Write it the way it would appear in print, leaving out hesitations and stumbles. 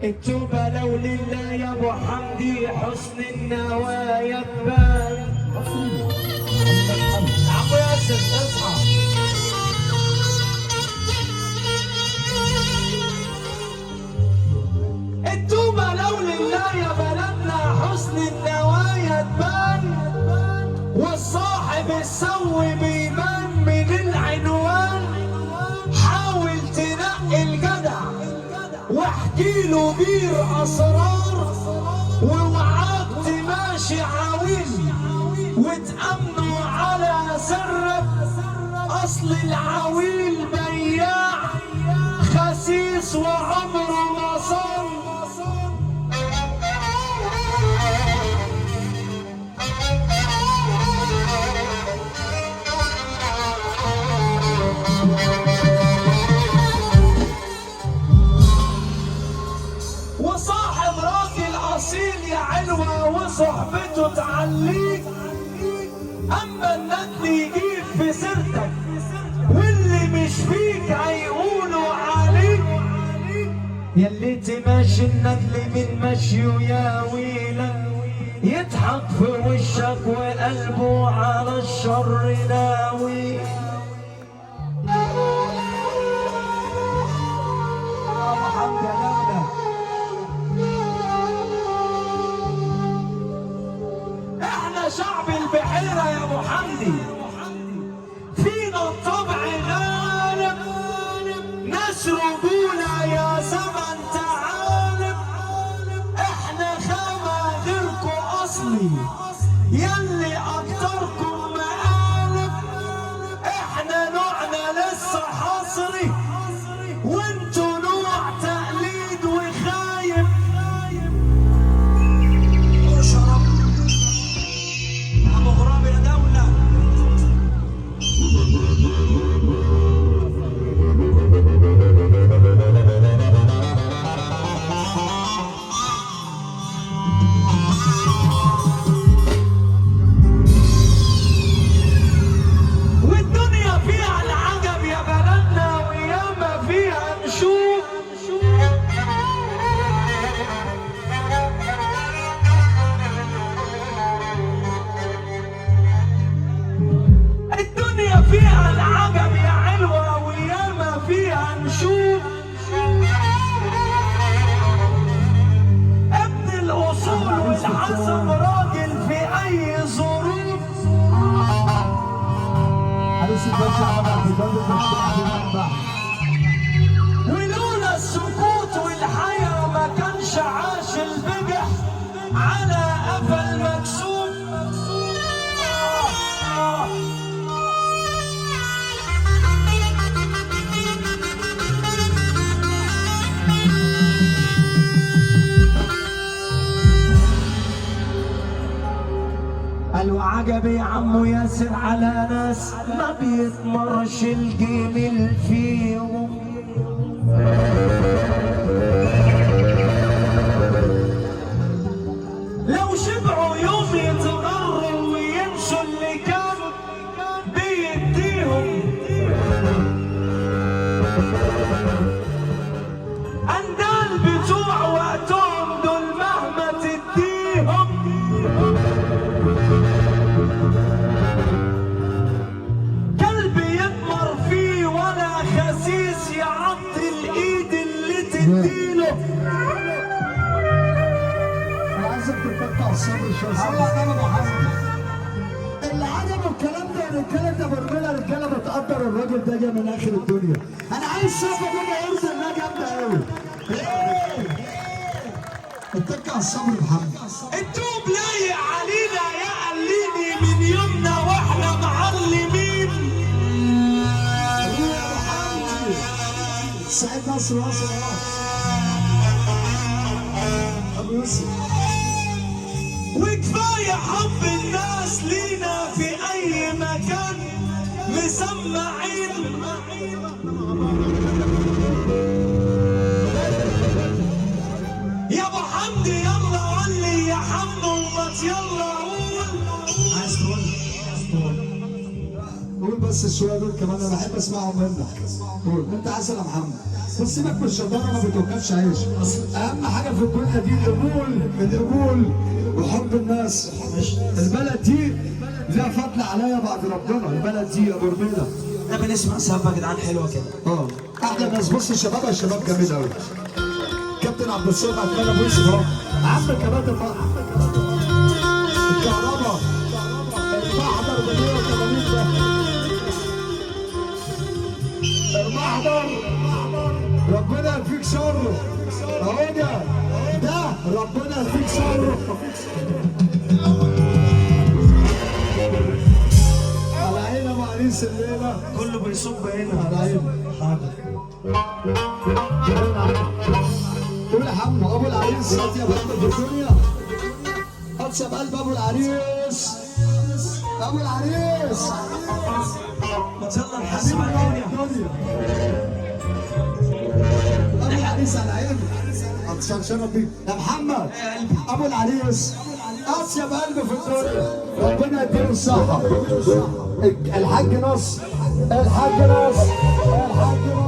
التوبة لو لله يا ابو حمدي حسن النوايا تبان. عمو ياسر اصحى. التوبة لو لله يا بلدنا حسن النوايا تبان، والصاحب السوي بيبان من العنوان. حاول تنقي الجدع واحكي له بير اسرار، واوعاك تماشي عويل وتأمنوا على سرك. اصل العويل بياع خسيس وعمره ما صار. وصاحب راجل اصيل يا علوة وصحبته تعليك، اما الندل يجيب في سيرتك واللي مش فيك هيقولوا عليك. ياللي تماشي الندل من مشيه يا ويلك، يضحك في وشك وقلبه على الشر ناوي. احنا شعب البحيرة يا ابو حمدي، فينا الطبع غالب، ناس رجولة يا زمن تعالب. احنا خامة غيركو اصلي ياللي اكتركم مقالب. احنا نوعنا لسه حصري وانتو نوع تقليد وخايب. اشرب ابو غراب يا دولة. والدنيا فيها العجب يا بلدنا وياما فيها نشوف. الدنيا فيها العجب يا علوة وياما فيها نشوف. ابن الاصول والحسب راجل في اي ظروف. ولولا السكوت والحياة ما كانش عاش البجح على قفا المكسوف. قالوا عجب يا عمو ياسر على ناس ما بيتمرش الجميل فيهم. لو شبعوا يوم يتغروا وينسوا اللي كان بيديهم. اندال بتوع وقتهم دول مهما تديهم. كلب يطمر فيه ولا خسيس يعطي الايد اللي تديله. عايزك تفتح الصبر شويه. الله يا ابو حمد، اللي عجبه الكلام ده الرجاله ده برجله رجاله بتقدر الراجل ده جاي من اخر الدنيا. انا عايز شافه كده يرزق انها جامده قوي. اتك على الصبر يا محمد. التوب لايق علينا يا قليني من يومنا واحنا معلمين. يا ابو حمد سعيد نصر واصل ابو يوسف. وكفايه حب الناس لينا في اي مكان مسمعين. يا ابو حمدي يلا ولي يا حمو وما يلا قول. عايز تقول قول بس الشويه دول كمان انا بحب اسمعهم منك. قول انت عسل يا محمد. بس سيبك من الشطاره ما بتوكلش عيش. اهم حاجه في الدنيا دي القبول وحب الناس. البلد دي لها فضل عليا بعد ربنا. البلد دي يا ابو رميله احنا بنسمع سبه يا جدعان حلوه كده. احلى ناس. بص الشباب جميل قوي. كابتن عبد الصمد عتمان ابو يوسف اهو. عم كباتن الكهرباء المحضر ب 180 ده. المحضر ربنا يكفيك شره اهو. ده ربنا يكفيك شره. على عيني ابو عريس الليله كله بيصب هنا. على عيني. حاضر. قول يا حمو ابو العريس يا بلد في الدنيا. اطيب قلب ابو العريس. ابو العريس ما يلا نحسب الدنيا. ابو العريس على عيني. عطشان شرف بيك يا محمد. ابو العريس اطيب قلب في الدنيا. ربنا يديله الصحه. الحاج نصر. الحاج نصر.